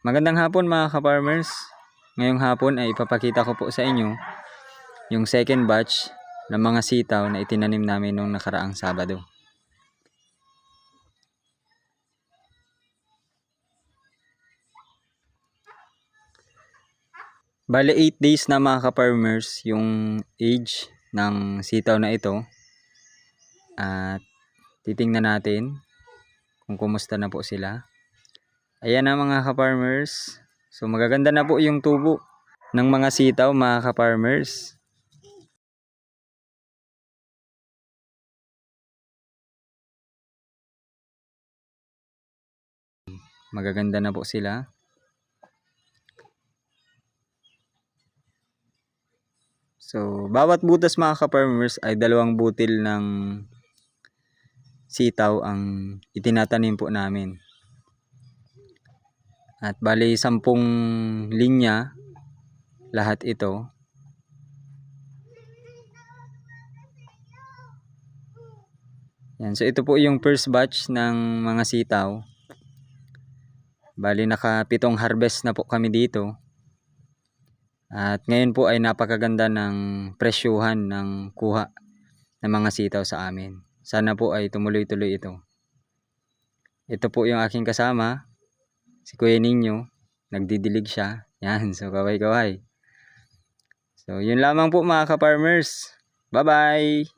Magandang hapon mga ka-farmers. Ngayong hapon ay ipapakita ko po sa inyo yung second batch ng mga sitaw na itinanim namin nung nakaraang Sabado. Bale 8 days na mga ka-farmers yung age ng sitaw na ito. At titingnan natin kung kumusta na po sila. Ayan na mga ka-farmers. So magaganda na po yung tubo ng mga sitaw mga ka-farmers. Magaganda na po sila. So bawat butas mga ka-farmers ay 2 butil ng sitaw ang itinatanim po namin. At bali 10 linya lahat ito. Yan, so ito po yung first batch ng mga sitaw. Bali naka 7 harvest na po kami dito. At ngayon po ay napakaganda ng presyuhan ng kuha ng mga sitaw sa amin. Sana po ay tumuloy-tuloy ito. Ito po yung aking kasama, si Kuya Ninyo. Nagdidilig siya. Yan, so kaway-kaway. So yun lamang po mga ka-farmers. Bye-bye!